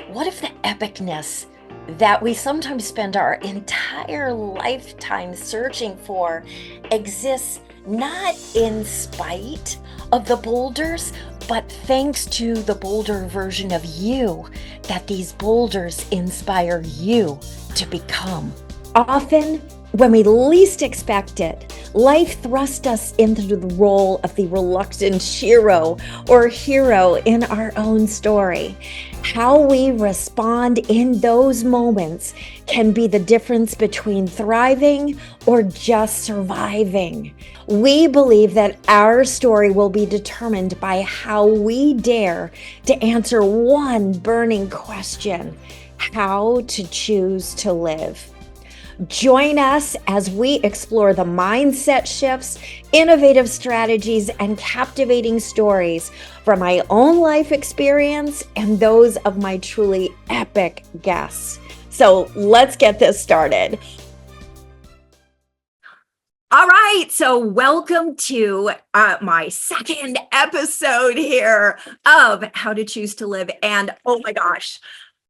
What if the epicness that we sometimes spend our entire lifetime searching for exists not in spite of the boulders, but thanks to the boulder version of you, that these boulders inspire you to become? Often, when we least expect it, life thrusts us into the role of the reluctant shiro or hero in our own story. How we respond in those moments can be the difference between thriving or just surviving. We believe that our story will be determined by how we dare to answer one burning question: how to choose to live. Join us as we explore the mindset shifts, innovative strategies, and captivating stories from my own life experience and those of my truly epic guests. So let's get this started. All right, so welcome to my second episode here of How to Choose to Live. And oh my gosh,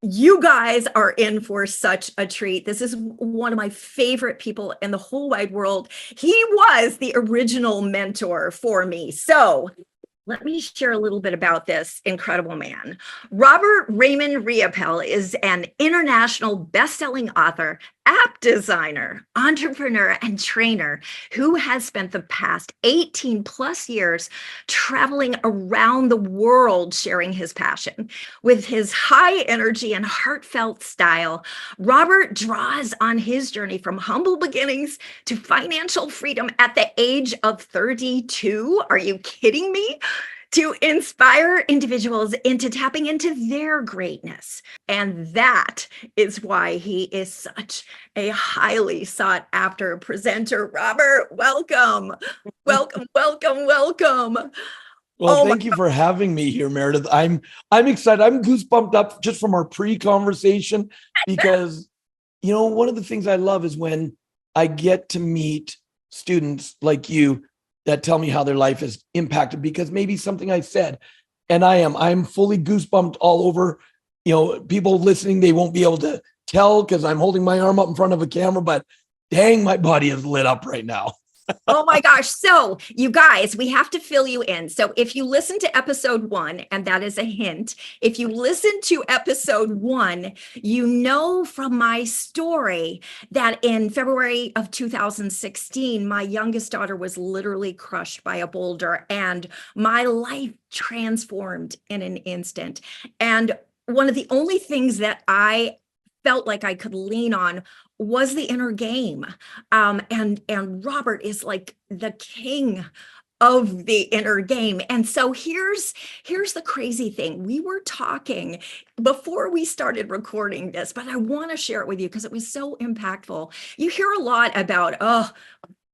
you guys are in for such a treat. This is one of my favorite people in the whole wide world. He was the original mentor for me. So let me share a little bit about this incredible man. Robert Raymond Riopel is an international best-selling author, app designer, entrepreneur, and trainer who has spent the past 18 plus years traveling around the world sharing his passion. With his high energy and heartfelt style, Robert draws on his journey from humble beginnings to financial freedom at the age of 32. Are you kidding me? To inspire individuals into tapping into their greatness. And that is why he is such a highly sought after presenter. Robert, welcome. Welcome, welcome, welcome. Well, thank you for having me here, Meredith. I'm excited. I'm goosebumped up just from our pre-conversation because one of the things I love is when I get to meet students like you that tell me how their life is impacted because maybe something I said, and I'm fully goosebumped all over. People listening, they won't be able to tell because I'm holding my arm up in front of a camera, but dang, my body is lit up right now. Oh my gosh. So, you guys, we have to fill you in. So, if you listen to episode 1, and that is a hint, if you listen to episode 1, you know from my story that in February of 2016, my youngest daughter was literally crushed by a boulder, and my life transformed in an instant. And one of the only things that I felt like I could lean on was the inner game. And Robert is like the king of the inner game. And so here's the crazy thing. We were talking before we started recording this, but I want to share it with you because it was so impactful. You hear a lot about, oh,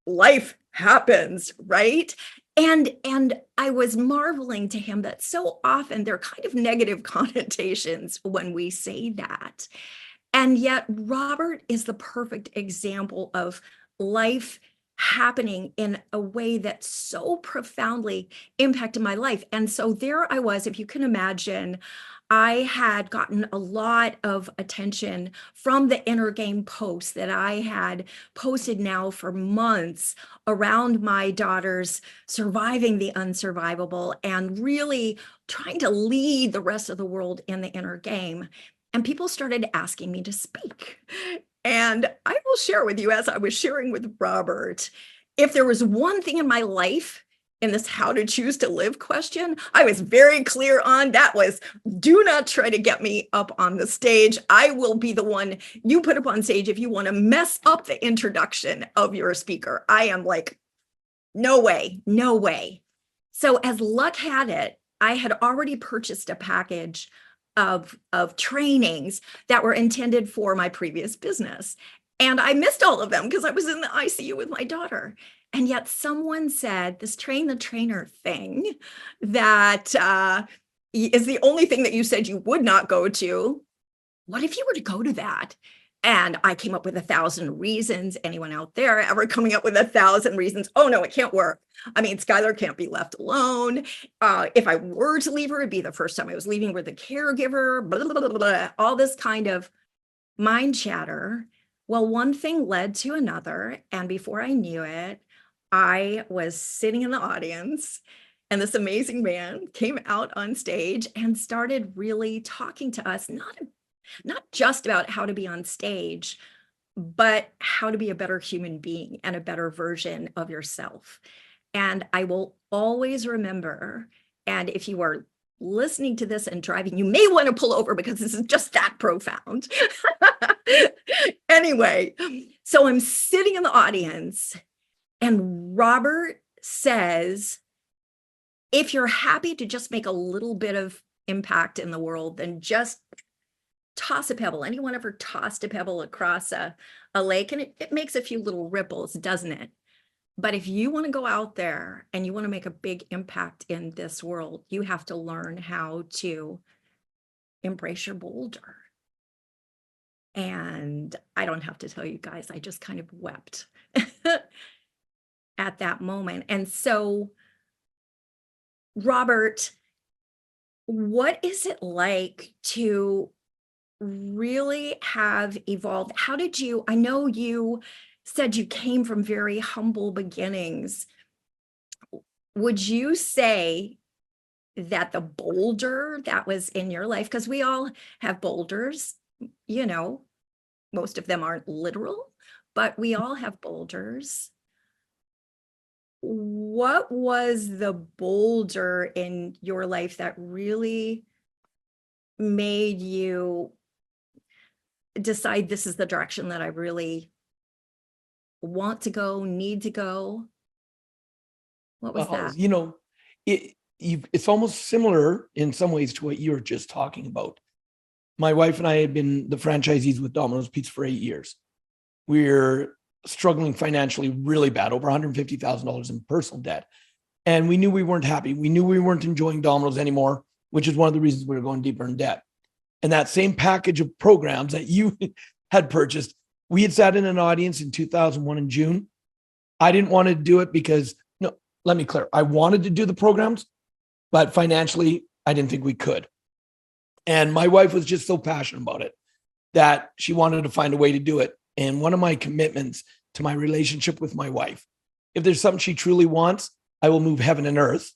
life happens, right? And I was marveling to him that so often there are kind of negative connotations when we say that. And yet, Robert is the perfect example of life happening in a way that so profoundly impacted my life. And so there I was, if you can imagine, I had gotten a lot of attention from the inner game posts that I had posted now for months around my daughter's surviving the unsurvivable and really trying to lead the rest of the world in the inner game. And people started asking me to speak. And I will share with you, as I was sharing with Robert, if there was one thing in my life in this how to choose to live question, I was very clear on, that was, do not try to get me up on the stage. I will be the one you put up on stage if you want to mess up the introduction of your speaker. I am like, no way, no way. So as luck had it, I had already purchased a package of trainings that were intended for my previous business. And I missed all of them because I was in the ICU with my daughter. And yet someone said this train the trainer thing that is the only thing that you said you would not go to. What if you were to go to that? And I came up with 1,000 reasons. Anyone out there ever coming up with 1,000 reasons? Oh no, it can't work. I mean, Skylar can't be left alone. If I were to leave her, it'd be the first time I was leaving with a caregiver, blah, blah, blah, blah, all this kind of mind chatter. Well, one thing led to another. And before I knew it, I was sitting in the audience and this amazing man came out on stage and started really talking to us, not just about how to be on stage, but how to be a better human being and a better version of yourself. And I will always remember, and if you are listening to this and driving, you may want to pull over because this is just that profound. Anyway, so I'm sitting in the audience and Robert says, if you're happy to just make a little bit of impact in the world, then just toss a pebble. Anyone ever tossed a pebble across a lake? And it makes a few little ripples, doesn't it? But if you want to go out there and you want to make a big impact in this world, you have to learn how to embrace your boulder. And I don't have to tell you guys, I just kind of wept at that moment. And so, Robert, what is it like to really have evolved? How did you, I know you said you came from very humble beginnings. Would you say that the boulder that was in your life, because we all have boulders, you know, most of them aren't literal, but we all have boulders. What was the boulder in your life that really made you decide this is the direction that I really want to go, need to go? What was that? You know, it's almost similar in some ways to what you were just talking about. My wife and I had been the franchisees with Domino's Pizza for 8 years. We're struggling financially really bad, over $150,000 in personal debt. And we knew we weren't happy. We knew we weren't enjoying Domino's anymore, which is one of the reasons we were going deeper in debt. And that same package of programs that you had purchased, we had sat in an audience in 2001 in June. I didn't want to do it because, no, let me clear. I wanted to do the programs, but financially, I didn't think we could. And my wife was just so passionate about it that she wanted to find a way to do it. And one of my commitments to my relationship with my wife, if there's something she truly wants, I will move heaven and earth,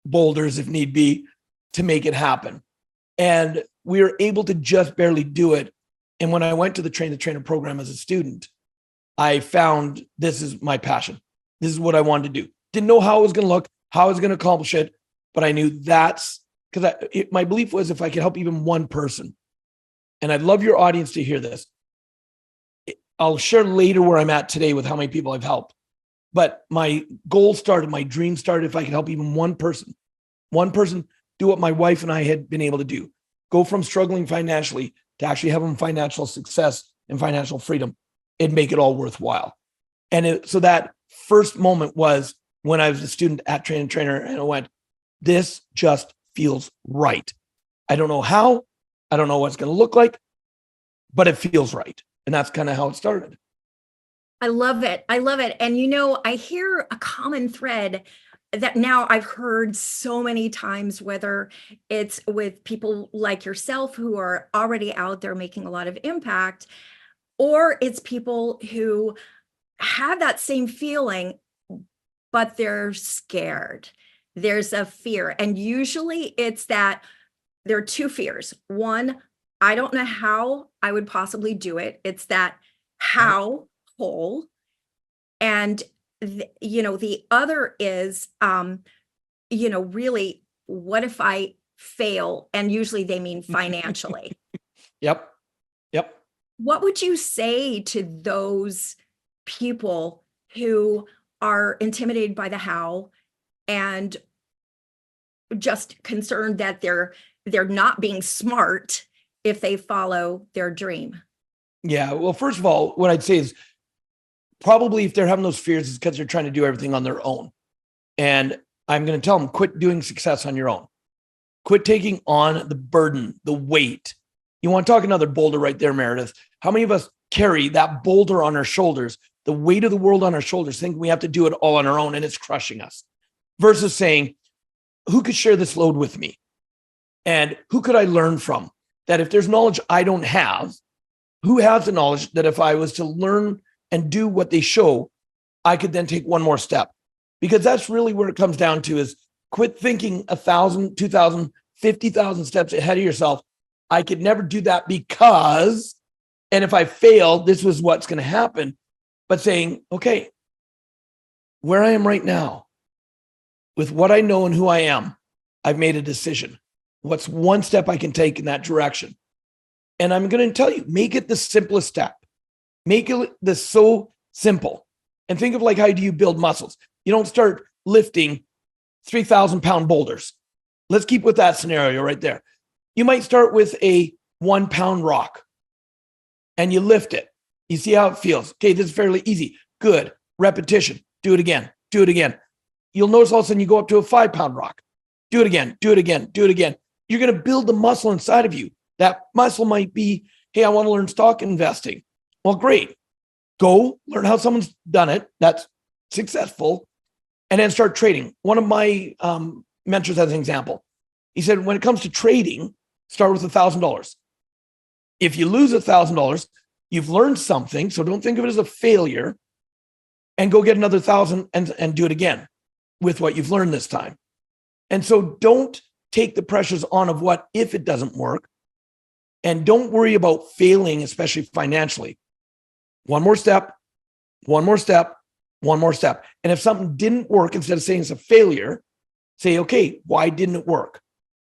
boulders if need be, to make it happen. And we were able to just barely do it. And when I went to the Train the Trainer program as a student, I found this is my passion. This is what I wanted to do. Didn't know how it was going to look, how I was going to accomplish it, but I knew that's because my belief was if I could help even one person, and I'd love your audience to hear this. I'll share later where I'm at today with how many people I've helped. But my goal started, my dream started if I could help even one person do what my wife and I had been able to do. Go from struggling financially to actually having financial success and financial freedom and make it all worthwhile. And so that first moment was when I was a student at Train and Trainer and I went, this just feels right. I don't know how, I don't know what it's going to look like, but it feels right. And that's kind of how it started. I love it. I love it. And you know, I hear a common thread that now I've heard so many times, whether it's with people like yourself who are already out there making a lot of impact, or it's people who have that same feeling, but they're scared. There's a fear. And usually it's that there are two fears. One, I don't know how I would possibly do it. It's that how whole. And the other is, really, what if I fail? And usually they mean financially. Yep. What would you say to those people who are intimidated by the how and just concerned that they're not being smart if they follow their dream? Yeah. Well, first of all, what I'd say is probably if they're having those fears, it's because they're trying to do everything on their own. And I'm going to tell them, quit doing success on your own. Quit taking on the burden, the weight You want to talk another boulder right there, Meredith? How many of us carry that boulder on our shoulders, the weight of the world on our shoulders, thinking we have to do it all on our own and it's crushing us, versus saying, who could share this load with me? And who could I learn from? That if there's knowledge I don't have, who has the knowledge that if I was to learn and do what they show, I could then take one more step? Because that's really where it comes down to, is quit thinking 1,000, 2,000, 50,000 steps ahead of yourself. I could never do that because, and if I fail, this was what's going to happen. But saying, okay, where I am right now, with what I know and who I am, I've made a decision. What's one step I can take in that direction? And I'm going to tell you, make it the simplest step. Make it this so simple. And think of like, how do you build muscles? You don't start lifting 3,000 pound boulders. Let's keep with that scenario right there. You might start with a 1 pound rock and you lift it. You see how it feels. Okay, this is fairly easy. Good. Repetition. Do it again. Do it again. You'll notice all of a sudden you go up to a 5 pound rock. Do it again. Do it again. Do it again. You're going to build the muscle inside of you. That muscle might be, hey, I want to learn stock investing. Well, great. Go learn how someone's done it. That's successful. And then start trading. One of my mentors has an example. He said, when it comes to trading, start with $1,000. If you lose $1,000, you've learned something. So don't think of it as a failure, and go get another 1,000 and do it again with what you've learned this time. And so don't take the pressures on of what if it doesn't work, and don't worry about failing, especially financially. One more step, one more step, one more step. And if something didn't work, instead of saying it's a failure, say, okay, why didn't it work?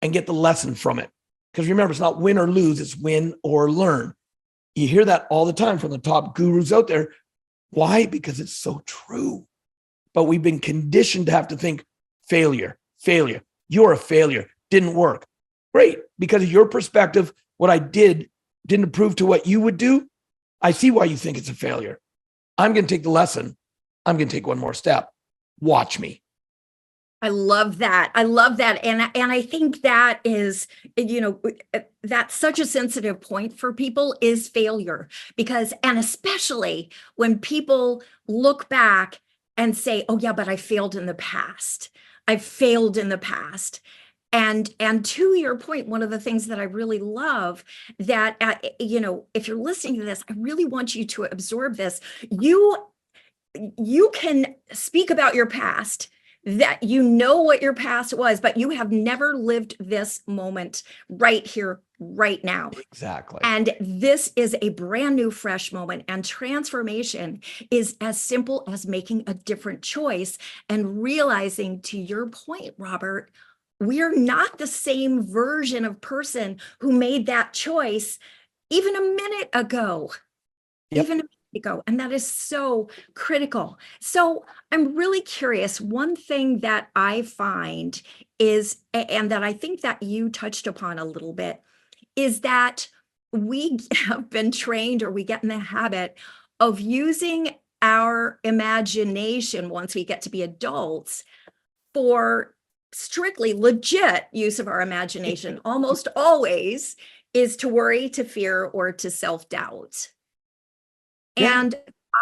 And get the lesson from it. Because remember, it's not win or lose, it's win or learn. You hear that all the time from the top gurus out there. Why? Because it's so true. But we've been conditioned to have to think failure, failure. You're a failure. Didn't work. Great. Because of your perspective, what I did didn't approve to what you would do. I see why you think it's a failure. I'm going to take the lesson. I'm going to take one more step. Watch me. I love that. I love that. And I think that is, that's such a sensitive point for people, is failure. Because, and especially when people look back and say, oh yeah, but I failed in the past. I failed in the past. And to your point, one of the things that I really love that, if you're listening to this, I really want you to absorb this. You can speak about your past, that you know what your past was, but you have never lived this moment right here, right now. Exactly. And this is a brand new, fresh moment. And transformation is as simple as making a different choice and realizing, to your point, Robert, we are not the same version of person who made that choice even a minute ago. Yep. Even a minute ago. And that is so critical. So I'm really curious. One thing that I find is, and that I think that you touched upon a little bit, is that we have been trained, or we get in the habit of using our imagination once we get to be adults for strictly legit use of our imagination. Almost always is to worry, to fear, or to self-doubt. Yeah. And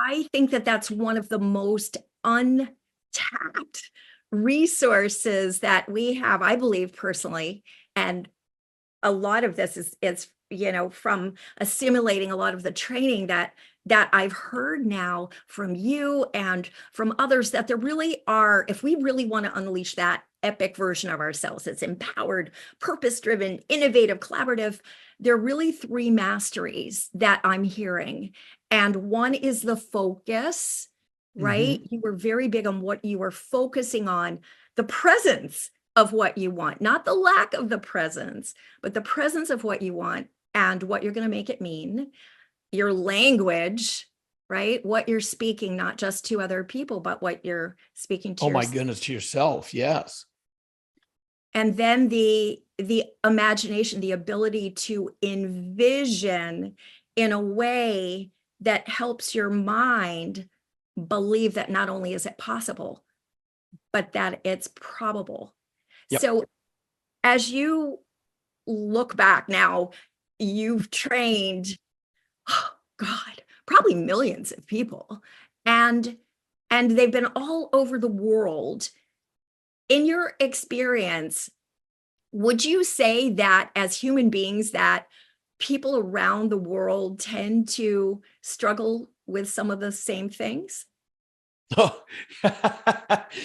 I think that that's one of the most untapped resources that we have, I believe personally. And a lot of this is from assimilating a lot of the training that I've heard now from you and from others, that there really are, if we really want to unleash that epic version of ourselves, it's empowered, purpose-driven, innovative, collaborative, there are really 3 masteries that I'm hearing. And one is the focus, right? Mm-hmm. You were very big on what you were focusing on, the presence of what you want, not the lack of the presence, but the presence of what you want and what you're going to make it mean. Your language, right? What you're speaking, not just to other people, but what you're speaking to. Oh my goodness, to yourself. Yes. And then the imagination, the ability to envision in a way that helps your mind believe that not only is it possible, but that it's probable. Yep. So as you look back now, you've trained, oh God, probably millions of people. And they've been all over the world. In your experience, would you say that as human beings that people around the world tend to struggle with some of the same things? Oh,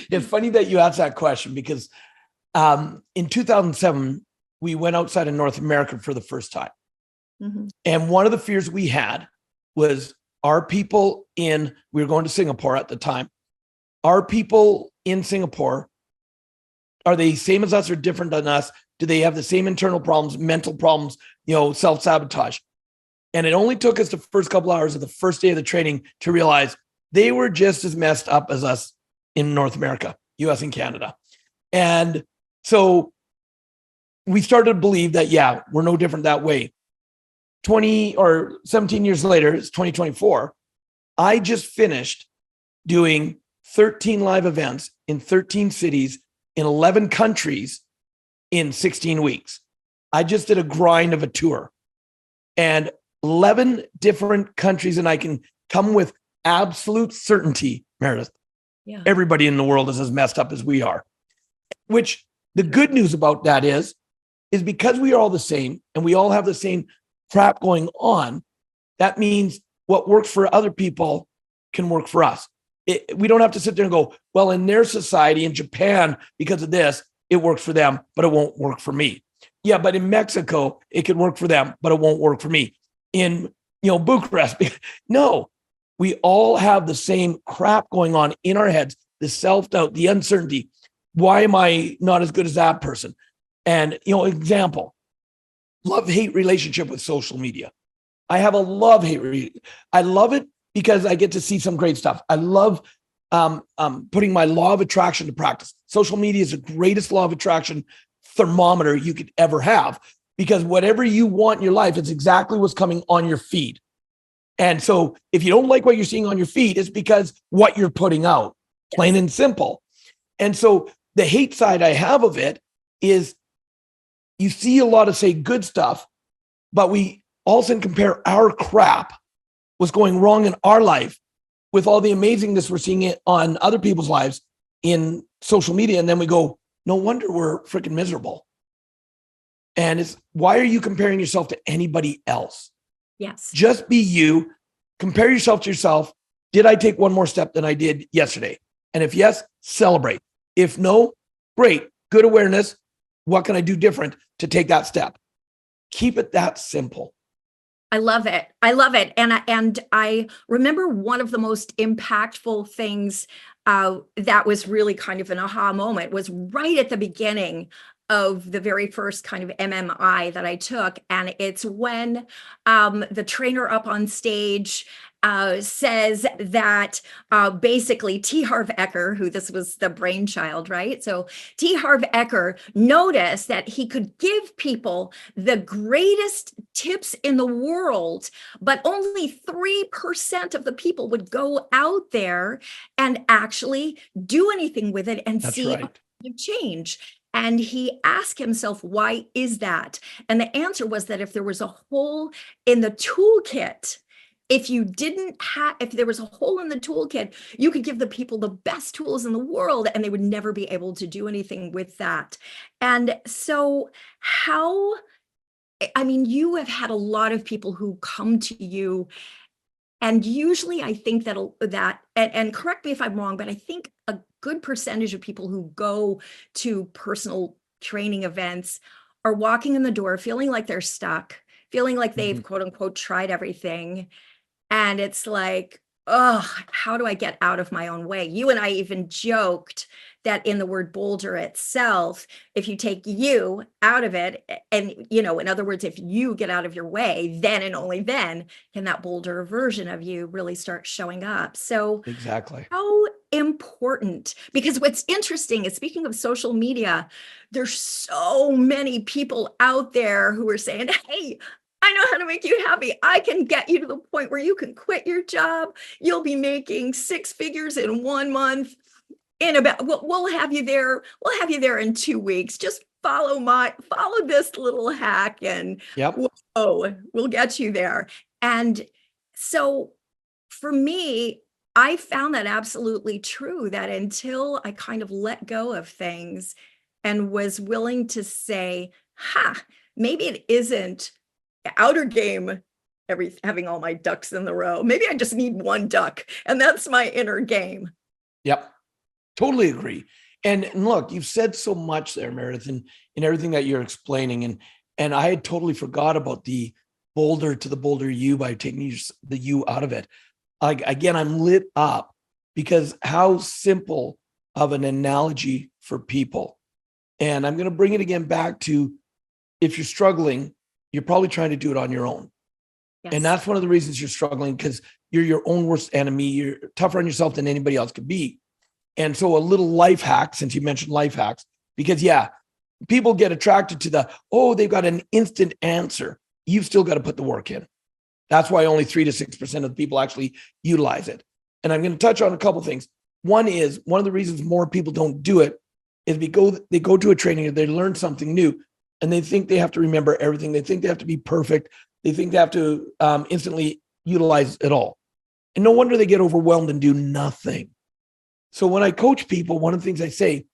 it's funny that you asked that question because in 2007, we went outside of North America for the first time. Mm-hmm. And one of the fears we had was we were going to Singapore at the time. Our people in Singapore, are they same as us or different than us? Do they have the same internal problems, mental problems, self-sabotage? And it only took us the first couple hours of the first day of the training to realize they were just as messed up as us in North America, US and Canada. And so we started to believe that, yeah, we're no different that way. 20 or 17 years later, it's 2024. I just finished doing 13 live events in 13 cities in 11 countries in 16 weeks. I just did a grind of a tour and 11 different countries. And I can come with absolute certainty, Meredith, everybody in the world is as messed up as we are, which the good news about that is because we are all the same and we all have the same crap going on. That means what works for other people can work for us. We don't have to sit there and go, well, in their society in Japan, because of this, it works for them, but it won't work for me. Yeah, but in Mexico, it could work for them, but it won't work for me. In Bucharest, no, we all have the same crap going on in our heads, the self-doubt, the uncertainty. Why am I not as good as that person? And, example, love-hate relationship with social media. I have a love-hate. I love it because I get to see some great stuff. I love putting my law of attraction to practice. Social media is the greatest law of attraction thermometer you could ever have, because whatever you want in your life, it's exactly what's coming on your feed. And so if you don't like what you're seeing on your feed, it's because what you're putting out, plain and simple. And so the hate side I have of it is you see a lot of, say, good stuff, but we all of a sudden compare our crap, what's going wrong in our life, with all the amazingness we're seeing it on other people's lives in social media. And then we go, no wonder we're freaking miserable. And it's, why are you comparing yourself to anybody else? Yes. Just be you. Compare yourself to yourself. Did I take one more step than I did yesterday? And if yes, celebrate. If no, great. Good awareness. What can I do different to take that step? Keep it that simple. I love it. I love it. And I remember one of the most impactful things that was really kind of an aha moment was right at the beginning of the very first kind of MMI that I took. And it's when the trainer up on stage says that basically T. Harv Eker, who this was the brainchild, right? So T. Harv Eker noticed that he could give people the greatest tips in the world, but only 3% of the people would go out there and actually do anything with it and That's see right. a change. And he asked himself, why is that? And the answer was that if there was a hole in the toolkit, if there was a hole in the toolkit, you could give the people the best tools in the world and they would never be able to do anything with that. And so you have had a lot of people who come to you, and usually I think that, and correct me if I'm wrong, but I think a good percentage of people who go to personal training events are walking in the door feeling like they're stuck, feeling like they've quote unquote tried everything. And it's like, oh, how do I get out of my own way? You and I even joked that in the word boulder itself, if you take you out of it, and, in other words, if you get out of your way, then and only then can that boulder version of you really start showing up. So exactly. How important, because what's interesting is, speaking of social media, there's so many people out there who are saying, hey, I know how to make you happy. I can get you to the point where you can quit your job. You'll be making 6 figures in 1 month. We'll have you there. We'll have you there in 2 weeks. Just follow this little hack and Yep. whoa, we'll get you there. And so for me, I found that absolutely true, that until I kind of let go of things and was willing to say, maybe it isn't outer game, having all my ducks in the row. Maybe I just need one duck, and that's my inner game. Yep. Totally agree. And look, you've said so much there, Meredith, and in everything that you're explaining. And I had totally forgot about the boulder to the boulder you by taking the you out of it. Again, I'm lit up because how simple of an analogy for people. And I'm going to bring it again back to, if you're struggling, you're probably trying to do it on your own. Yes. And that's one of the reasons you're struggling, because you're your own worst enemy. You're tougher on yourself than anybody else could be. And so a little life hack, since you mentioned life hacks, because people get attracted to they've got an instant answer. You've still got to put the work in. That's why only 3 to 6% of the people actually utilize it. And I'm going to touch on a couple of things. One of the reasons more people don't do it is because they go to a training and they learn something new and they think they have to remember everything. They think they have to be perfect. They think they have to instantly utilize it all. And no wonder they get overwhelmed and do nothing. So when I coach people, one of the things I say,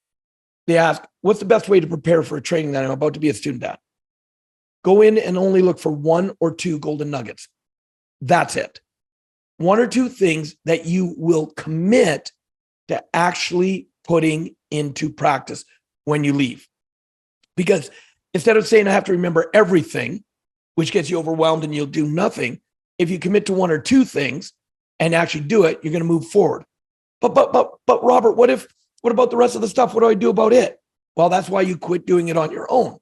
they ask, what's the best way to prepare for a training that I'm about to be a student at? Go in and only look for 1 or 2 golden nuggets. That's it. 1 or 2 things that you will commit to actually putting into practice when you leave. Because instead of saying I have to remember everything, which gets you overwhelmed and you'll do nothing, if you commit to 1 or 2 things and actually do it, you're going to move forward. But Robert, what about the rest of the stuff? What do I do about it? Well, that's why you quit doing it on your own.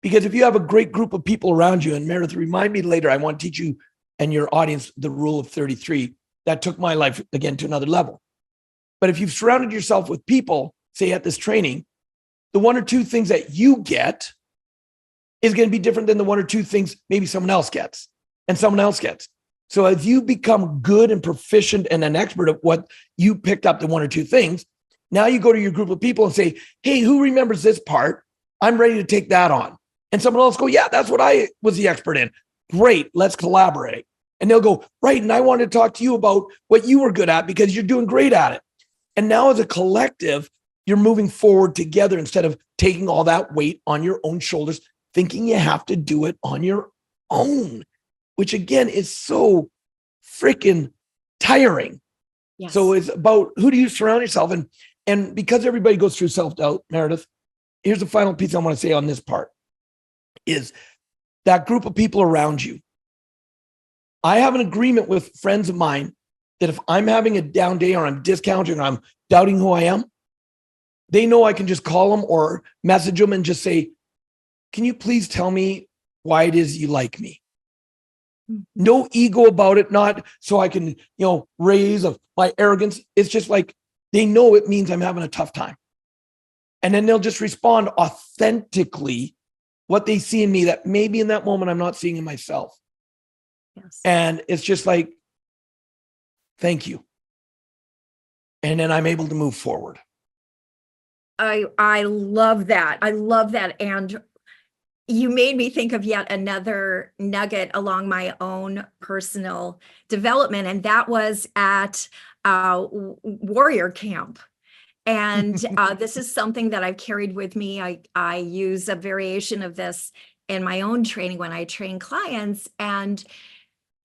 Because if you have a great group of people around you, and Meredith, remind me later, I want to teach you and your audience the rule of 33. That took my life again to another level. But if you've surrounded yourself with people, say at this training, the 1 or 2 things that you get is going to be different than the 1 or 2 things maybe someone else gets and someone else gets. So as you become good and proficient and an expert at what you picked up, the 1 or 2 things, now you go to your group of people and say, hey, who remembers this part? I'm ready to take that on. And someone else go, yeah, that's what I was the expert in. Great, let's collaborate. And they'll go, right, and I wanted to talk to you about what you were good at because you're doing great at it. And now as a collective, you're moving forward together instead of taking all that weight on your own shoulders, thinking you have to do it on your own, which again is so freaking tiring. Yes. So it's about who do you surround yourself in? And because everybody goes through self-doubt, Meredith, here's the final piece I want to say on this part is that group of people around you. I have an agreement with friends of mine that if I'm having a down day or I'm discounting or I'm doubting who I am, they know I can just call them or message them and just say, can you please tell me why it is you like me? No ego about it, not so I can, raise my arrogance. It's just like they know it means I'm having a tough time. And then they'll just respond authentically what they see in me that maybe in that moment I'm not seeing in myself. Yes. And it's just like, thank you. And then I'm able to move forward. I love that. I love that. And you made me think of yet another nugget along my own personal development. And that was at warrior camp. And this is something that I've carried with me. I use a variation of this in my own training when I train clients. And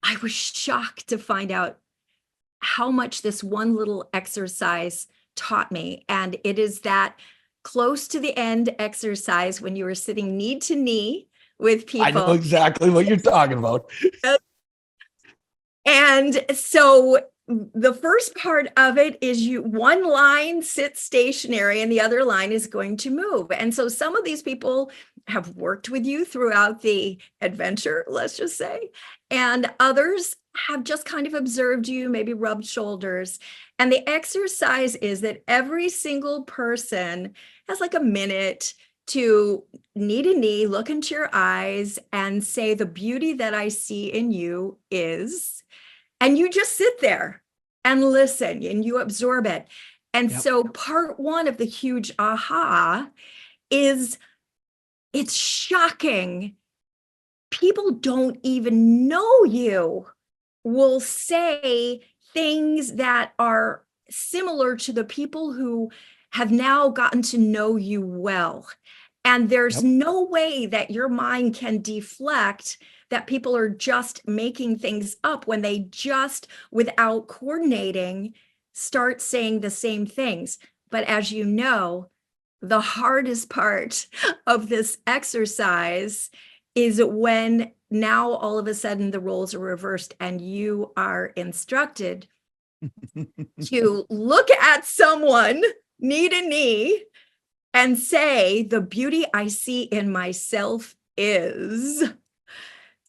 I was shocked to find out how much this one little exercise taught me. And it is that close to the end exercise when you were sitting knee to knee with people. I know exactly what you're talking about. And so the first part of it is one line sits stationary and the other line is going to move. And so some of these people have worked with you throughout the adventure, let's just say, and others have just kind of observed you, maybe rubbed shoulders. And the exercise is that every single person has like a minute to knee to knee, look into your eyes and say, the beauty that I see in you is, and you just sit there and listen and you absorb it. And so part 1 of the huge aha is it's shocking. People don't even know you will say things that are similar to the people who have now gotten to know you well. And there's Yep. no way that your mind can deflect that people are just making things up when they just, without coordinating, start saying the same things. But as you know, the hardest part of this exercise is when now all of a sudden the roles are reversed and you are instructed to look at someone knee to knee and say, the beauty I see in myself is.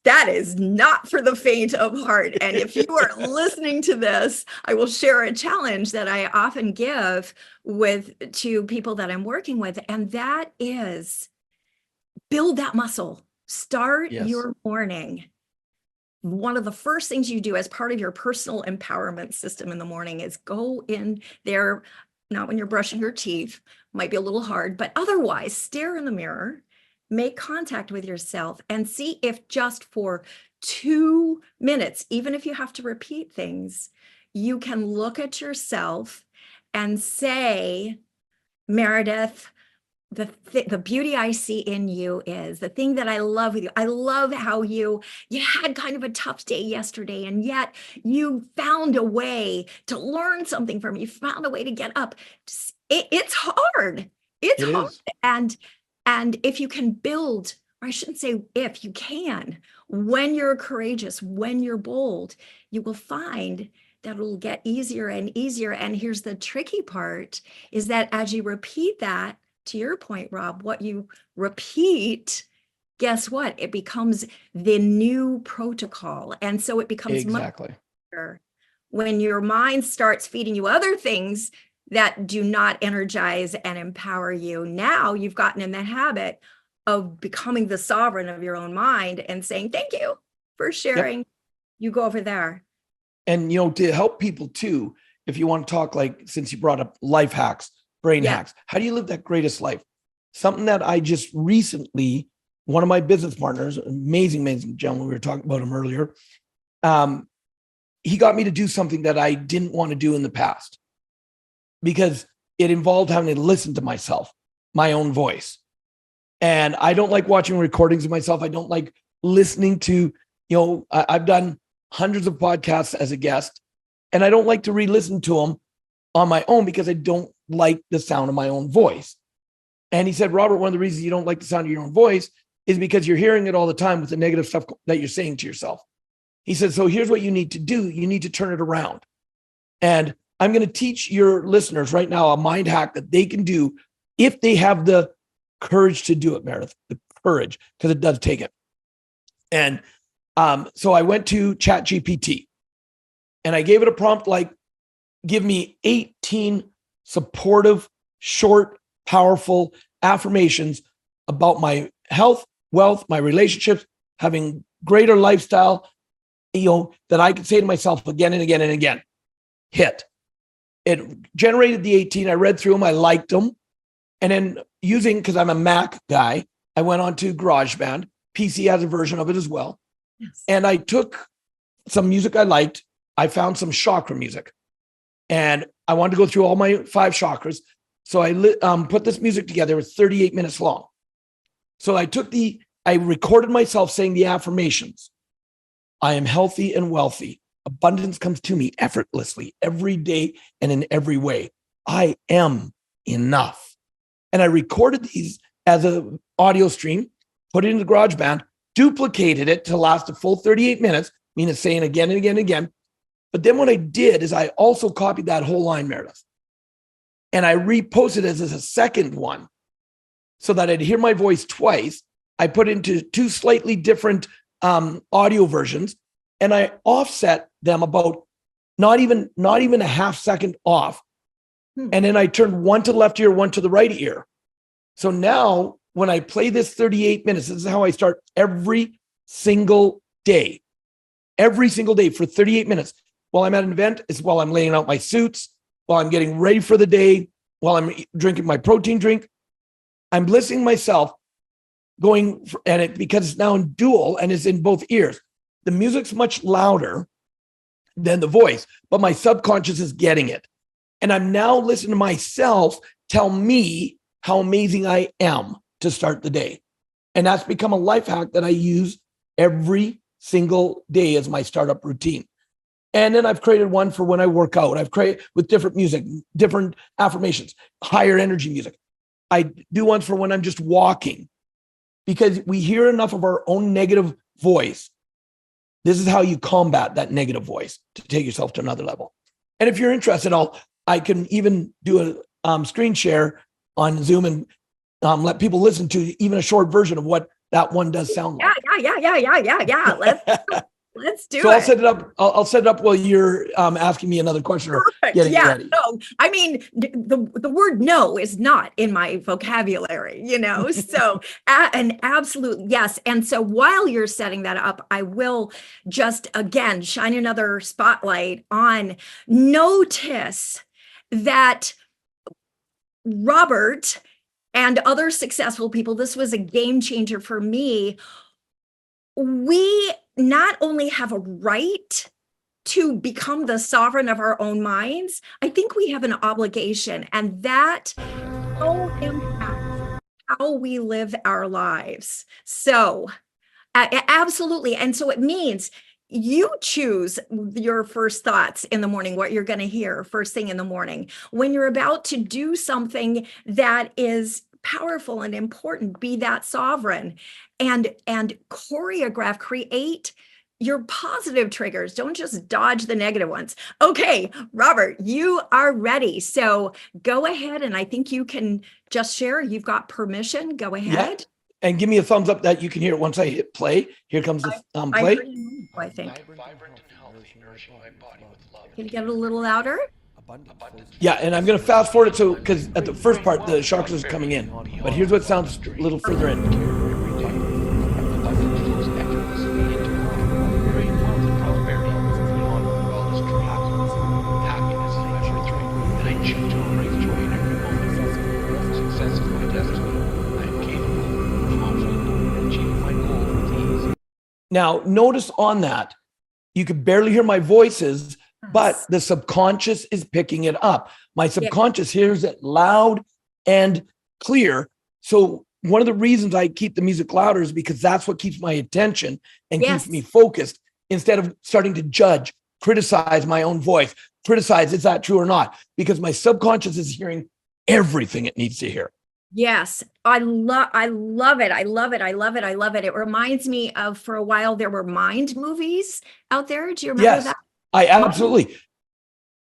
That is not for the faint of heart. And if you are listening to this, I will share a challenge that I often give to people that I'm working with. And that is build that muscle. Start Yes. your morning. One of the first things you do as part of your personal empowerment system in the morning is go in there, not when you're brushing your teeth, might be a little hard, but otherwise stare in the mirror, make contact with yourself and see if just for 2 minutes, even if you have to repeat things, you can look at yourself and say, Meredith, the beauty I see in you is the thing that I love with you. I love how you had kind of a tough day yesterday, and yet you found a way to learn something from it. You found a way to get up. It's hard. It's It hard. is. And if you can build, or I shouldn't say if, you can, when you're courageous, when you're bold, you will find that it'll get easier and easier. And here's the tricky part is that as you repeat that, to your point, Rob, what you repeat, guess what? It becomes the new protocol. And so it becomes much Exactly. better when your mind starts feeding you other things that do not energize and empower you. Now you've gotten in the habit of becoming the sovereign of your own mind and saying, thank you for sharing. Yep. You go over there. And, to help people too, if you want to talk, like, since you brought up life hacks, brain hacks, how do you live that greatest life? Something that I just recently, one of my business partners, amazing gentleman, we were talking about him earlier. He got me to do something that I didn't want to do in the past because it involved having to listen to myself, my own voice. And I don't like watching recordings of myself. I don't like listening to, I've done hundreds of podcasts as a guest, and I don't like to re-listen to them on my own because I don't like the sound of my own voice. And he said, Robert, one of the reasons you don't like the sound of your own voice is because you're hearing it all the time with the negative stuff that you're saying to yourself. He said, so here's what you need to do. You need to turn it around. And I'm going to teach your listeners right now a mind hack that they can do if they have the courage to do it, Meredith, the courage, because it does take it. And so I went to ChatGPT and I gave it a prompt like, give me 18 supportive, short, powerful affirmations about my health, wealth, my relationships, having greater lifestyle, that I could say to myself again and again and again. Hit. It generated the 18. I read through them. I liked them. And then because I'm a Mac guy, I went on to GarageBand. PC has a version of it as well. Yes. And I took some music I liked. I found some chakra music. And I wanted to go through all my 5 chakras. So I put this music together. It was 38 minutes long. So I recorded myself saying the affirmations. I am healthy and wealthy. Abundance comes to me effortlessly every day and in every way. I am enough. And I recorded these as an audio stream, put it into GarageBand, duplicated it to last a full 38 minutes, meaning saying again and again and again. But then what I did is I also copied that whole line, Meredith, and I reposted it as a second one so that I'd hear my voice twice. I put it into 2 slightly different audio versions, and I offset them about not even a half second off. And then I turned one to the left ear, one to the right ear. So now when I play this 38 minutes, this is how I start every single day for 38 minutes. While I'm at an event, it's while I'm laying out my suits, while I'm getting ready for the day, while I'm drinking my protein drink. I'm listening to myself because it's now in dual and it's in both ears. The music's much louder than the voice, but my subconscious is getting it. And I'm now listening to myself tell me how amazing I am to start the day. And that's become a life hack that I use every single day as my startup routine. And then I've created one for when I work out. I've created with different music, different affirmations, higher energy music. I do ones for when I'm just walking, because we hear enough of our own negative voice. This is how you combat that negative voice to take yourself to another level. And if you're interested, I can even do a screen share on Zoom and let people listen to even a short version of what that one does sound like. Yeah. Let's do it. So I'll set it up. I'll set it up while you're asking me another question or getting ready. No, I mean, the word no is not in my vocabulary, so an absolute yes. And so while you're setting that up, I will just, again, shine another spotlight on notice that Robert and other successful people, this was a game changer for me. We not only have a right to become the sovereign of our own minds, I think we have an obligation, and that so impacts how we live our lives. So absolutely. And so it means you choose your first thoughts in the morning, what you're going to hear first thing in the morning. When you're about to do something that is powerful and important, be that sovereign and choreograph, create your positive triggers. Don't just dodge the negative ones. Okay, Robert, you are ready. So go ahead. And I think you can just share. You've got permission. Go ahead. Yeah. And give me a thumbs up that you can hear it once I hit play. Here comes the play. I think. Can you get it a little louder? Yeah, and I'm going to fast forward it because at the first part, the chakras is coming in. But here's what sounds a little further in. Now, notice on that, you can barely hear my voices, but the subconscious is picking it up. My subconscious hears it loud and clear. So one of the reasons I keep the music louder is because that's what keeps my attention and keeps me focused instead of starting to judge, criticize my own voice, criticize, is that true or not? Because my subconscious is hearing everything it needs to hear. Yes, I love it. I love it. It reminds me of, for a while, there were Mind movies out there. Do you remember that? I absolutely.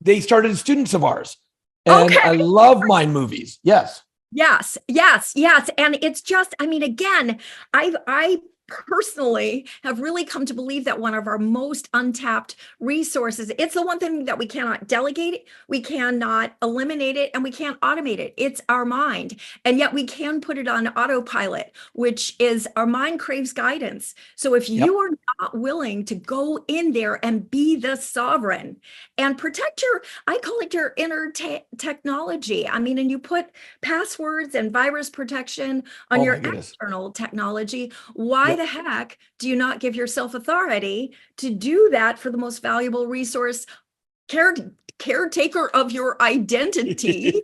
They started as students of ours. And I love Mind movies. Yes. And it's just, I mean, again, I personally have really come to believe that one of our most untapped resources, it's the one thing that we cannot delegate, we cannot eliminate it, and we can't automate it. It's our mind. And yet we can put it on autopilot, which is our mind craves guidance. So if you are not willing to go in there and be the sovereign and protect I call it your inner technology. I mean, and you put passwords and virus protection on your external technology. Why the heck do you not give yourself authority to do that for the most valuable resource, caretaker of your identity?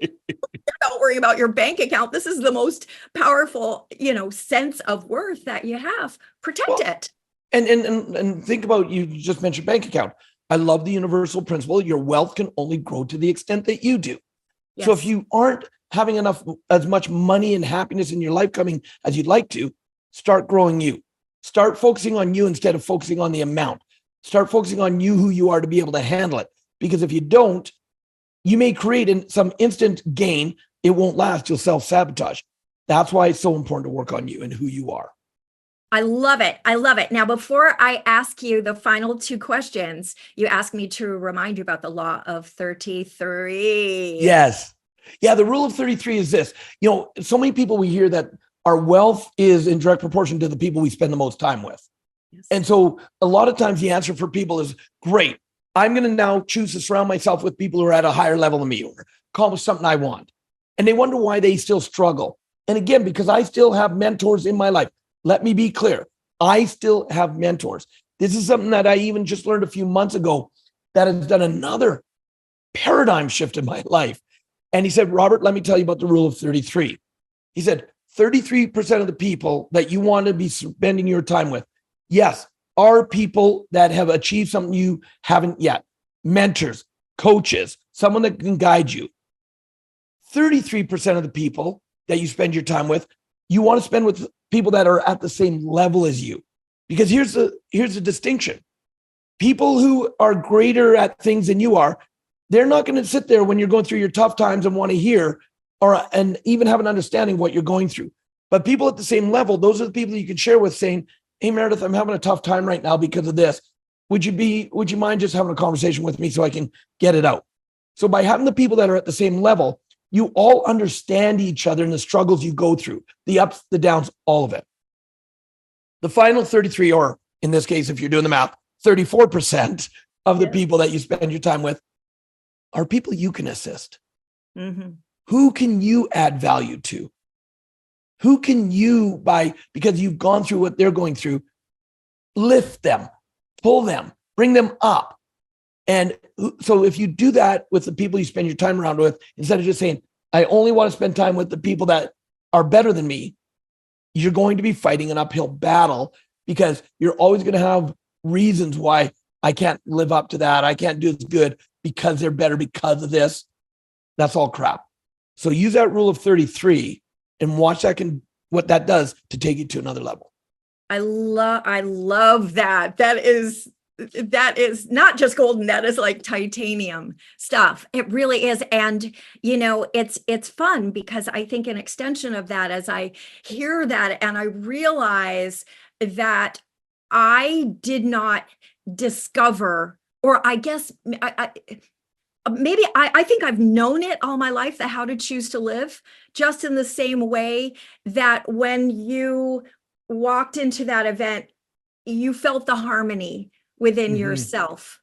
Don't worry about your bank account. This is the most powerful, sense of worth that you have. Protect it. And think about, you just mentioned bank account. I love the universal principle. Your wealth can only grow to the extent that you do. Yes. So if you aren't having as much money and happiness in your life coming as you'd like to, start growing you. Start focusing on you instead of focusing on the amount. Start focusing on you, who you are, to be able to handle it. Because if you don't, you may create some instant gain. It won't last. You'll self-sabotage. That's why it's so important to work on you and who you are. I love it. Now, before I ask you the final two questions, you asked me to remind you about the law of 33. Yes. Yeah, the rule of 33 is this. So many people, we hear that our wealth is in direct proportion to the people we spend the most time with. Yes. And so a lot of times the answer for people is, great, I'm going to now choose to surround myself with people who are at a higher level than me or accomplish something I want. And they wonder why they still struggle. And again, because I still have mentors in my life, let me be clear. I still have mentors. This is something that I even just learned a few months ago that has done another paradigm shift in my life. And he said, Robert, let me tell you about the rule of 33. He said, 33% of the people that you want to be spending your time with, yes, are people that have achieved something you haven't yet. Mentors, coaches, someone that can guide you. 33% of the people that you spend your time with, you want to spend with people that are at the same level as you. Because here's the distinction. People who are greater at things than you are, they're not going to sit there when you're going through your tough times and want to hear and even have an understanding of what you're going through. But people at the same level, those are the people you can share with, saying, hey, Meredith, I'm having a tough time right now because of this. Would you mind just having a conversation with me so I can get it out? So by having the people that are at the same level, you all understand each other and the struggles you go through, the ups, the downs, all of it. The final 33, or in this case, if you're doing the math, 34% of the people that you spend your time with are people you can assist. Mm-hmm. Who can you add value to? Who can you, because you've gone through what they're going through, lift them, pull them, bring them up? And so if you do that with the people you spend your time around with, instead of just saying, I only want to spend time with the people that are better than me, you're going to be fighting an uphill battle, because you're always going to have reasons why I can't live up to that. I can't do as good because they're better because of this. That's all crap. So use that rule of 33 and watch what that does to take you to another level. I love that. That is not just golden. That is like titanium stuff. It really is. And, it's fun, because I think an extension of that, as I hear that and I realize that I did not discover, or I guess I think I've known it all my life, the how to choose to live, just in the same way that when you walked into that event, you felt the harmony within yourself,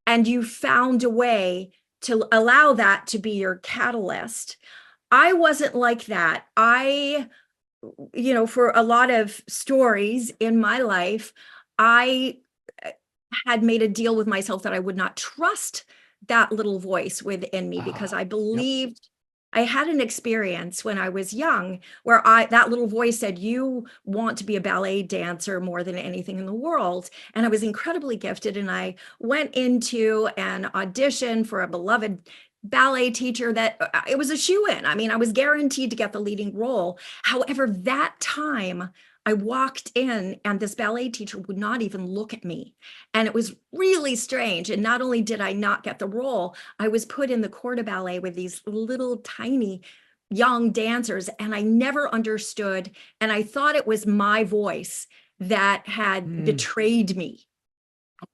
and you found a way to allow that to be your catalyst. I wasn't like that. For a lot of stories in my life, I had made a deal with myself that I would not trust that little voice within me, because I believed I had an experience when I was young where that little voice said, you want to be a ballet dancer more than anything in the world. And I was incredibly gifted. And I went into an audition for a beloved ballet teacher that it was a shoo-in. I mean, I was guaranteed to get the leading role. However, that time I walked in and this ballet teacher would not even look at me. And it was really strange. And not only did I not get the role, I was put in the corps de ballet with these little tiny young dancers, and I never understood. And I thought it was my voice that had betrayed me.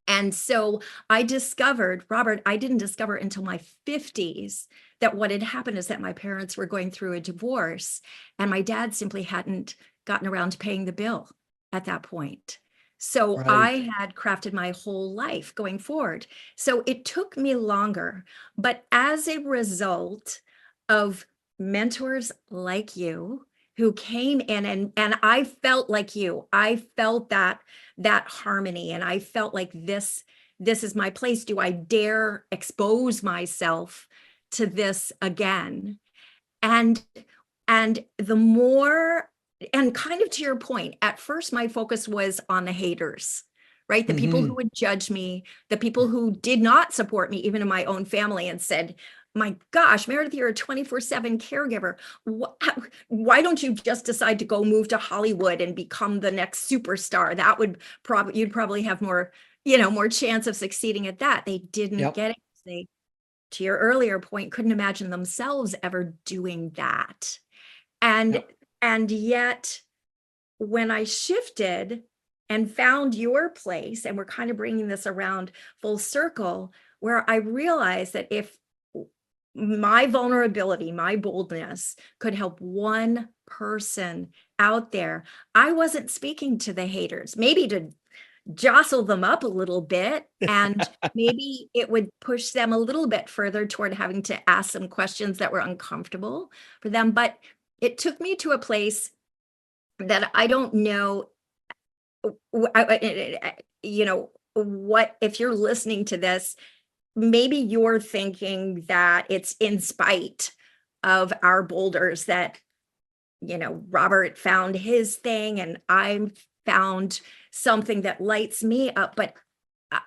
And so I discovered, Robert, I didn't discover until my 50s that what had happened is that my parents were going through a divorce, and my dad simply hadn't gotten around to paying the bill at that point. So I had crafted my whole life going forward. So it took me longer, but as a result of mentors like you who came in, and I felt like you, I felt that harmony, and I felt like this is my place. Do I dare expose myself to this again? And the more, and kind of to your point, at first my focus was on the haters, right? The people who would judge me, the people who did not support me, even in my own family, and said, my gosh, Meredith, you're a 24/7 caregiver. Why don't you just decide to go move to Hollywood and become the next superstar? That would you'd probably have more chance of succeeding at that. They didn't get it. They, to your earlier point, couldn't imagine themselves ever doing that. And yet, when I shifted and found your place, and we're kind of bringing this around full circle, where I realized that if my vulnerability, my boldness could help one person out there, I wasn't speaking to the haters, maybe to jostle them up a little bit, and maybe it would push them a little bit further toward having to ask some questions that were uncomfortable for them. But it took me to a place that I don't know you know, what if you're listening to this, maybe you're thinking that it's in spite of our boulders that, Robert found his thing and I found something that lights me up. But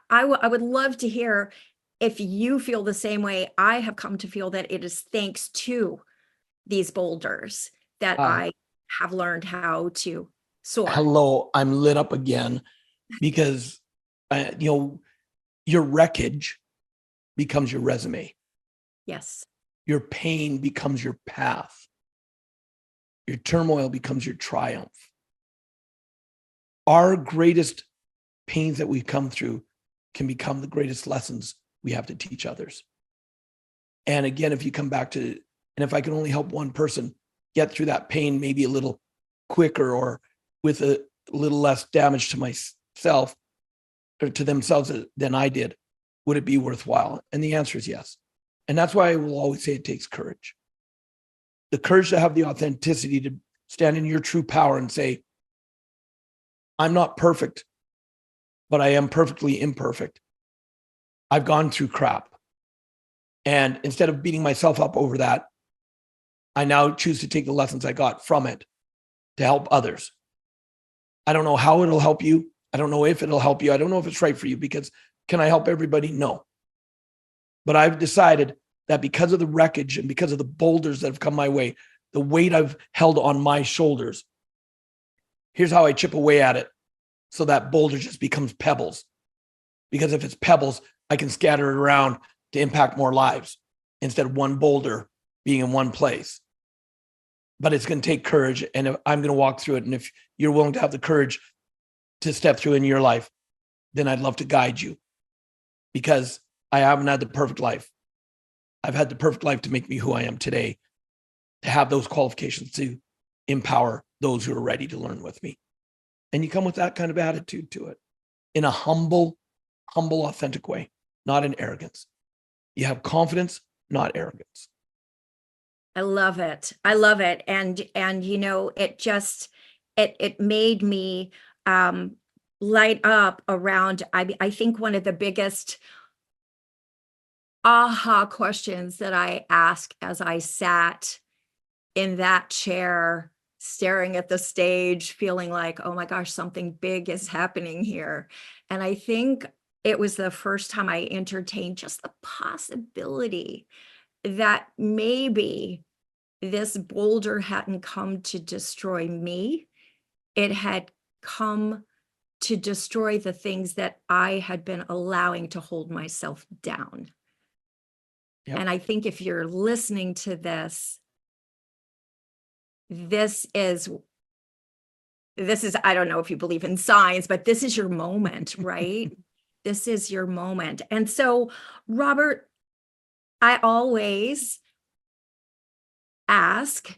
I would love to hear if you feel the same way I have come to feel, that it is thanks to these boulders that I have learned how to soar. Hello, I'm lit up again because, your wreckage becomes your resume. Yes. Your pain becomes your path. Your turmoil becomes your triumph. Our greatest pains that we come through can become the greatest lessons we have to teach others. And again, if you come back to, and if I can only help one person get through that pain, maybe a little quicker or with a little less damage to myself or to themselves than I did, would it be worthwhile? And the answer is yes. And that's why I will always say it takes courage. The courage to have the authenticity to stand in your true power and say, I'm not perfect, but I am perfectly imperfect. I've gone through crap. And instead of beating myself up over that, I now choose to take the lessons I got from it to help others. I don't know how it'll help you. I don't know if it'll help you. I don't know if it's right for you, because can I help everybody? No. But I've decided that because of the wreckage and because of the boulders that have come my way, the weight I've held on my shoulders, here's how I chip away at it so that boulder just becomes pebbles. Because if it's pebbles, I can scatter it around to impact more lives instead of one boulder being in one place. But it's going to take courage, and I'm going to walk through it. And if you're willing to have the courage to step through in your life, then I'd love to guide you, because I haven't had the perfect life. I've had the perfect life to make me who I am today, to have those qualifications to empower those who are ready to learn with me. And you come with that kind of attitude to it in a humble, authentic way, not in arrogance. You have confidence, not arrogance. I love it. I love it. And it made me light up around, I think one of the biggest aha questions that I asked as I sat in that chair, staring at the stage, feeling like, oh my gosh, something big is happening here. And I think it was the first time I entertained just the possibility that maybe this boulder hadn't come to destroy me. It had come to destroy the things that I had been allowing to hold myself down. Yep. And I think if you're listening to this, this is, I don't know if you believe in signs, but this is your moment, right? This is your moment. And so, Robert, I always ask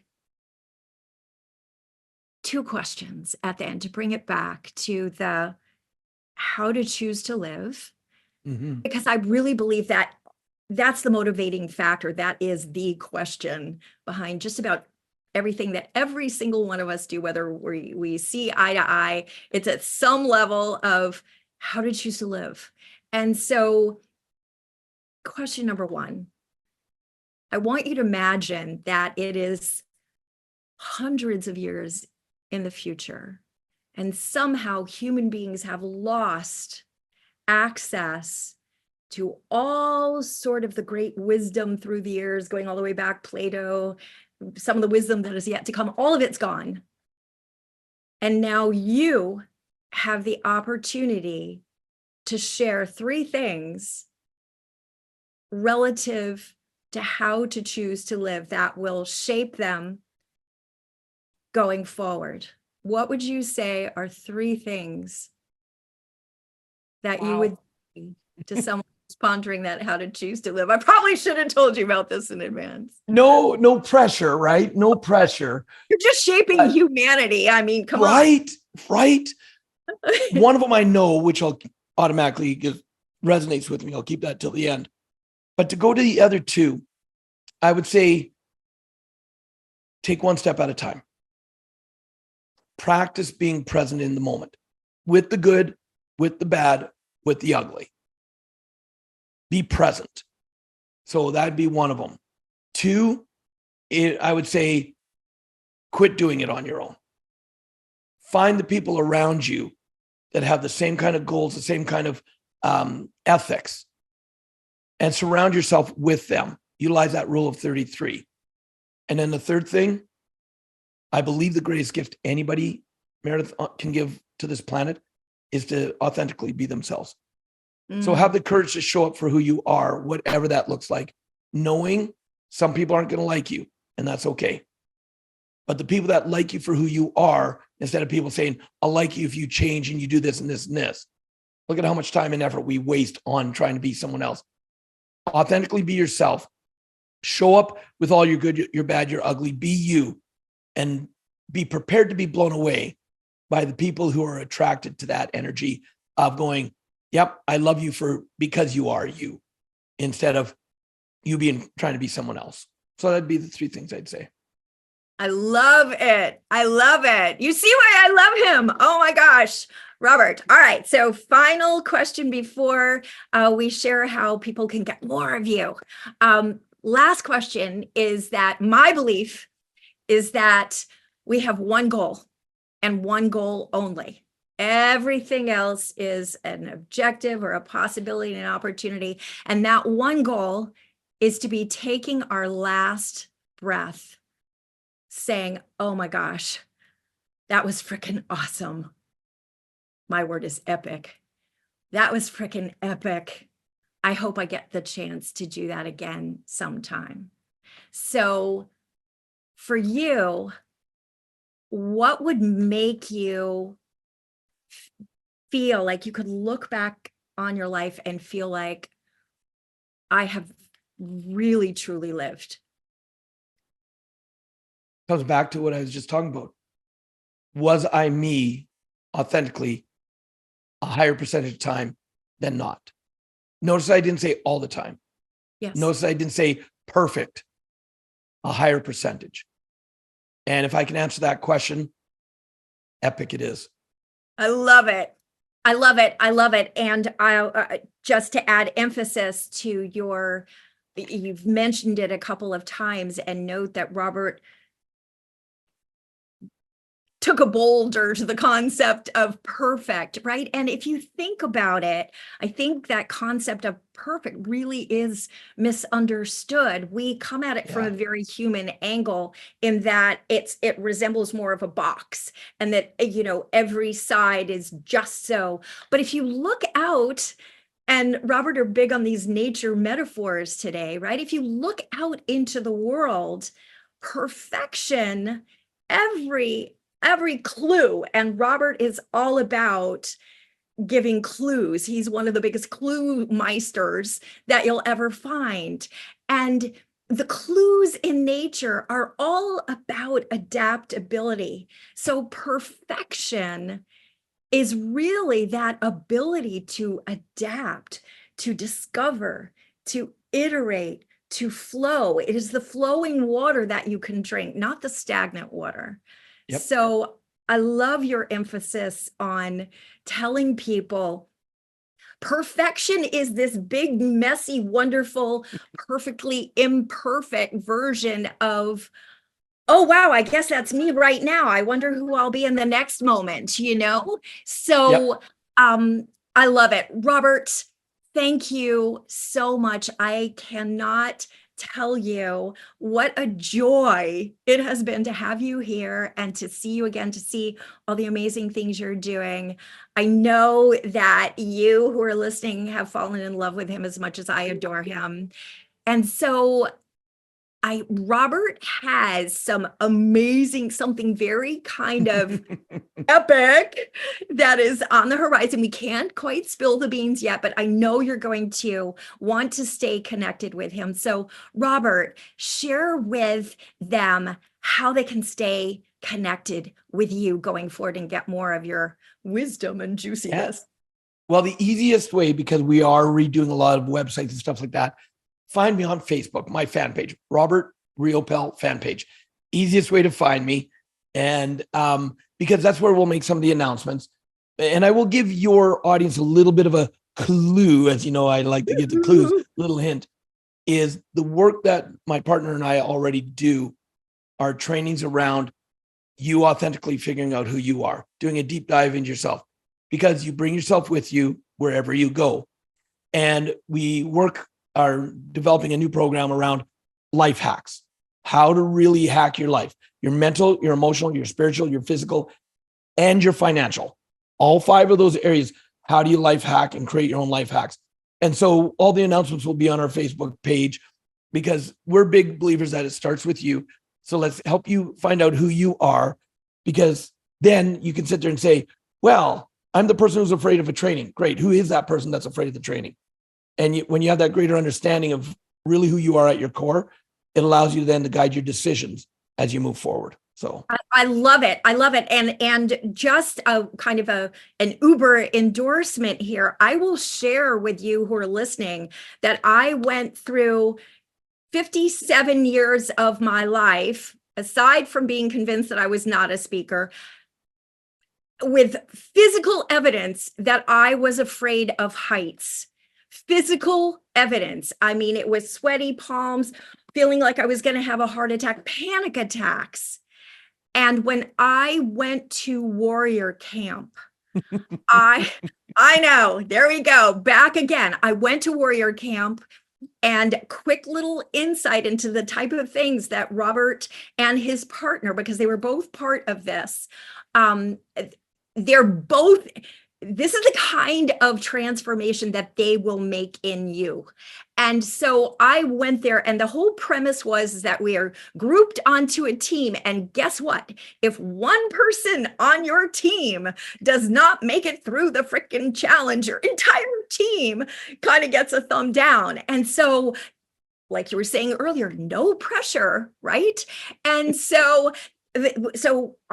two questions at the end to bring it back to the how to choose to live, because I really believe that that's the motivating factor. That is the question behind just about everything that every single one of us do, whether we see eye to eye, it's at some level of how to choose to live. And so question number one, I want you to imagine that it is hundreds of years in the future, and somehow human beings have lost access to all sort of the great wisdom through the years, going all the way back, Plato, some of the wisdom that is yet to come, all of it's gone. And now you have the opportunity to share three things relative to how to choose to live that will shape them going forward. What would you say are three things that you would say to someone who's pondering that how to choose to live? I probably should have told you about this in advance. No pressure, right? No pressure. You're just shaping humanity. I mean, come on. Right. One of them I know, which I'll automatically resonates with me. I'll keep that till the end. But to go to the other two, I would say take one step at a time. Practice being present in the moment. with the good, with the bad, with the ugly. Be present. So that'd be one of them. Two, I would say, quit doing it on your own. Find the people around you that have the same kind of goals, the same kind of ethics, and surround yourself with them. Utilize that rule of 33. And then the third thing, I believe the greatest gift anybody, Meredith, can give to this planet is to authentically be themselves. So have the courage to show up for who you are, whatever that looks like, knowing some people aren't going to like you, and that's okay. But the people that like you for who you are, instead of people saying, I'll like you if you change and you do this and this and this. Look at how much time and effort we waste on trying to be someone else. Authentically be yourself. Show up with all your good, your bad, your ugly. Be you, and be prepared to be blown away by the people who are attracted to that energy of going, yep, I love you because you are you, instead of you trying to be someone else. So that'd be the three things I'd say. I love it. I love it. You see why I love him. Oh my gosh, Robert. All right. So final question before we share how people can get more of you. Last question is that my belief is that we have one goal and one goal only. Everything else is an objective or a possibility and an opportunity. And that one goal is to be taking our last breath saying, oh my gosh, that was freaking awesome. My word is epic. That was freaking epic. I hope I get the chance to do that again sometime. So for you, what would make you feel like you could look back on your life and feel like I have really, truly lived? Comes back to what I was just talking about. Was I me authentically a higher percentage of time than not? Notice I didn't say all the time. Yes. Notice I didn't say perfect, a higher percentage. And if I can answer that question, epic it is. I love it. I love it. I love it. And I just to add emphasis to you've mentioned it a couple of times, and note that Robert took a boulder to the concept of perfect, right? And if you think about it, I think that concept of perfect really is misunderstood. We come at it from a very human angle, in that it resembles more of a box, and that, every side is just so. But if you look out, and Robert are big on these nature metaphors today, right? If you look out into the world, perfection, every clue, and Robert is all about giving clues. He's one of the biggest clue meisters that you'll ever find. And the clues in nature are all about adaptability. So perfection is really that ability to adapt, to discover, to iterate, to flow. It is the flowing water that you can drink, not the stagnant water. Yep. So I love your emphasis on telling people perfection is this big, messy, wonderful, perfectly imperfect version of, oh, wow, I guess that's me right now. I wonder who I'll be in the next moment, So yep. I love it. Robert, thank you so much. I cannot tell you what a joy it has been to have you here and to see you again, to see all the amazing things you're doing. I know that you who are listening have fallen in love with him as much as I adore him. And so Robert has something very kind of epic that is on the horizon. We can't quite spill the beans yet, but I know you're going to want to stay connected with him. So Robert, share with them how they can stay connected with you going forward and get more of your wisdom and juiciness. Well, the easiest way, because we are redoing a lot of websites and stuff like that, find me on Facebook, my fan page, Robert Riopel fan page. Easiest way to find me. And because that's where we'll make some of the announcements. and I will give your audience a little bit of a clue, as you know, I like to give the clues, little hint, is the work that my partner and I already do are trainings around you authentically figuring out who you are, doing a deep dive into yourself, because you bring yourself with you wherever you go. And we are developing a new program around life hacks, how to really hack your life, your mental, your emotional, your spiritual, your physical, and your financial. All 5 of those areas. How do you life hack and create your own life hacks? And so all the announcements will be on our Facebook page, because we're big believers that it starts with you. So let's help you find out who you are, because then you can sit there and say, well, I'm the person who's afraid of a training. Great. Who is that person that's afraid of the training? And when you have that greater understanding of really who you are at your core, it allows you then to guide your decisions as you move forward. So I love it. I love it. And just a kind of an Uber endorsement here. I will share with you who are listening that I went through 57 years of my life, aside from being convinced that I was not a speaker, with physical evidence that I was afraid of heights. Physical evidence. I mean, it was sweaty palms, feeling like I was going to have a heart attack, panic attacks. And when I went to warrior camp, I know, there we go, back again. I went to warrior camp, and quick little insight into the type of things that Robert and his partner, because they were both part of this, they're both, this is the kind of transformation that they will make in you. And so I went there, and the whole premise was that we are grouped onto a team. And guess what? If one person on your team does not make it through the freaking challenge, your entire team kind of gets a thumb down. And so, like you were saying earlier, no pressure, right? And so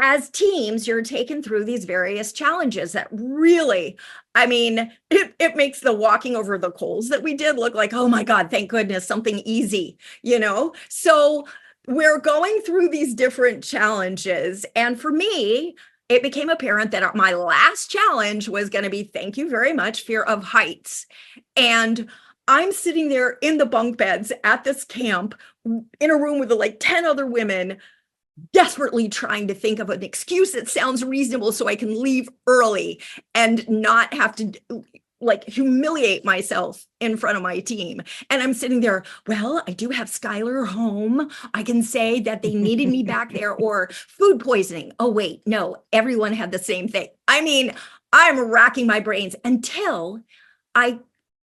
as teams, you're taken through these various challenges that really, I mean, it makes the walking over the coals that we did look like, oh my God, thank goodness, something easy, you know? So we're going through these different challenges. And for me, it became apparent that my last challenge was going to be, thank you very much, fear of heights. And I'm sitting there in the bunk beds at this camp in a room with like 10 other women, desperately trying to think of an excuse that sounds reasonable so I can leave early and not have to like humiliate myself in front of my team. And I'm sitting there, well, I do have Skylar home. I can say that they needed me back there, or food poisoning. Oh, wait, no, everyone had the same thing. I mean, I'm racking my brains until I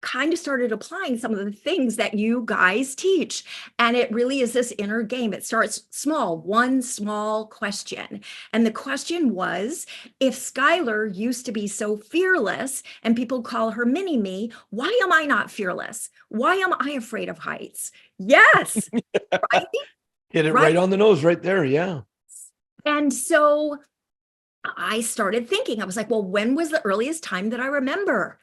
kind of started applying some of the things that you guys teach. And it really is this inner game. It starts small, one small question. And the question was, if Skylar used to be so fearless and people call her mini me, why am I not fearless? Why am I afraid of heights? Yes. Right? Hit it right on the nose right there. Yeah. And so I started thinking, I was like, well, when was the earliest time that I remember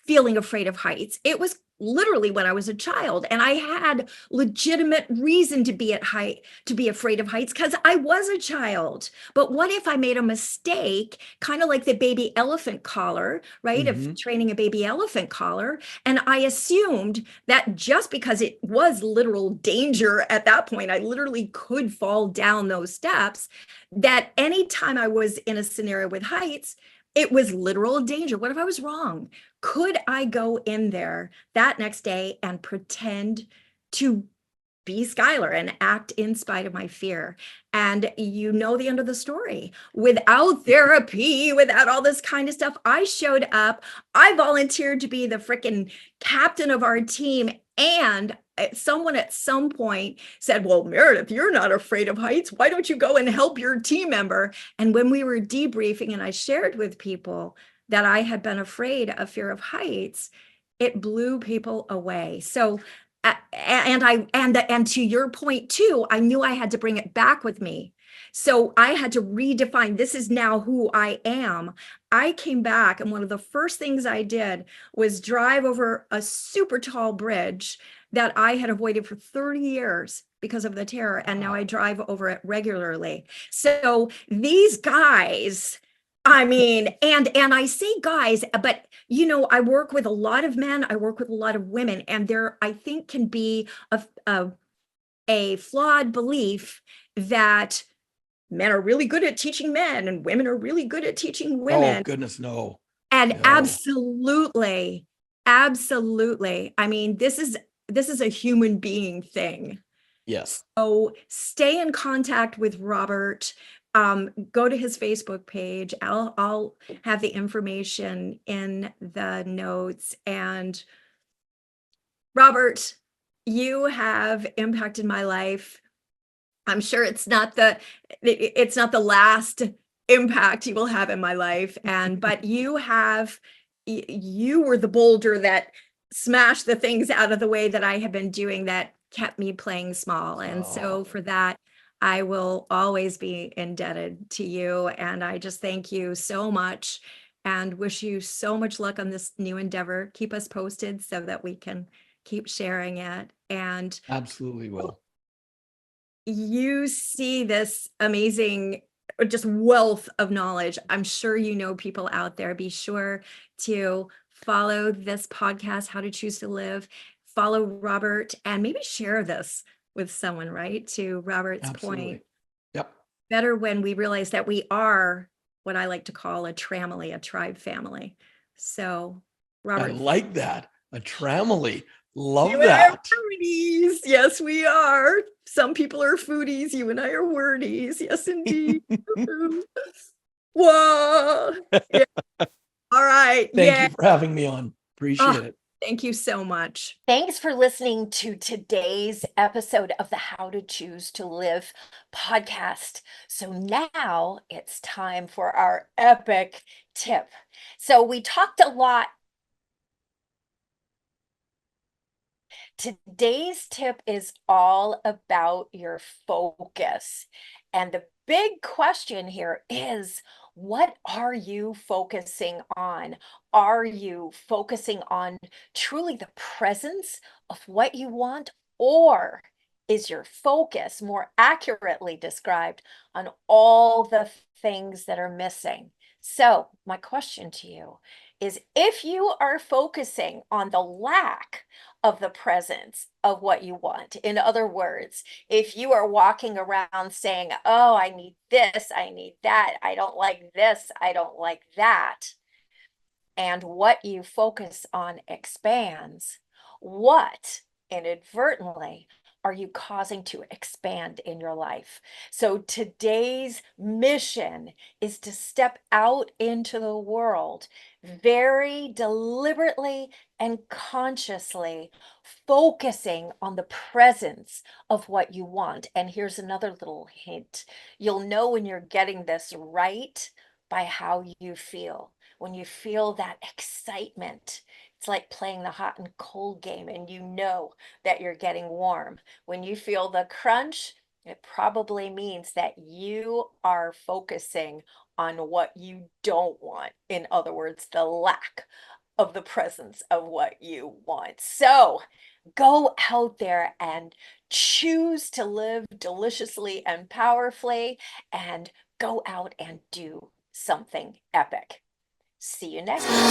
feeling afraid of heights? It was literally when I was a child, and I had legitimate reason to be afraid of heights because I was a child. But what if I made a mistake, kind of like the baby elephant collar, right? Of training a baby elephant collar. And I assumed that just because it was literal danger at that point, I literally could fall down those steps, that anytime I was in a scenario with heights, it was literal danger. What if I was wrong? Could I go in there that next day and pretend to be Skylar and act in spite of my fear? And you know the end of the story. Without therapy, without all this kind of stuff, I showed up. I volunteered to be the freaking captain of our team. And someone at some point said, well, Meredith, you're not afraid of heights. Why don't you go and help your team member? And when we were debriefing and I shared with people that I had been afraid of fear of heights, it blew people away. So, and to your point too, I knew I had to bring it back with me. So I had to redefine, this is now who I am. I came back, and one of the first things I did was drive over a super tall bridge that I had avoided for 30 years because of the terror. And now I drive over it regularly. So these guys I mean, and I say guys, but you know, I work with a lot of men, I work with a lot of women, and there I think can be a flawed belief that men are really good at teaching men and women are really good at teaching Oh, women. goodness, no. And No. absolutely, absolutely. I mean, this is a human being thing. Yes. So stay in contact with Robert. Go to his Facebook page. I'll have the information in the notes. And Robert, you have impacted my life. I'm sure it's not the last impact you will have in my life. But you were the boulder that smashed the things out of the way that I have been doing that kept me playing small. And so Oh, for that, I will always be indebted to you. And I just thank you so much and wish you so much luck on this new endeavor. Keep us posted so that we can keep sharing it. And absolutely will. you see this amazing just wealth of knowledge. I'm sure you know people out there. Be sure to follow this podcast, How to Choose to Live, follow Robert, and maybe share this with someone, right? To Robert's point, Absolutely. Yep. better when we realize that we are what I like to call a tramily, a tribe family. So, I Robert, like that. A tramily. you Love and I are that. foodies. Yes, we are. Some people are foodies. You and I are wordies. Yes, indeed. Whoa. Yeah. All right. Thank Yeah. you for having me on. Oh, Appreciate it. thank you so much. Thanks for listening to today's episode of the How to Choose to Live podcast. So now it's time for our epic tip. So we talked a lot. Today's tip is all about your focus. And the big question here is, what are you focusing on? Are you focusing on truly the presence of what you want, or is your focus more accurately described on all the things that are missing? So, my question to you is, if you are focusing on the lack of the presence of what you want. In other words, if you are walking around saying, oh, I need this, I need that, I don't like this, I don't like that, and what you focus on expands, what inadvertently are you causing to expand in your life? So today's mission is to step out into the world very deliberately and consciously, focusing on the presence of what you want. And here's another little hint. You'll know when you're getting this right by how you feel. When you feel that excitement, it's like playing the hot and cold game, and you know that you're getting warm. When you feel the crunch, it probably means that you are focusing on what you don't want. In other words, the lack of the presence of what you want. So go out there and choose to live deliciously and powerfully, and go out and do something epic. See you next time.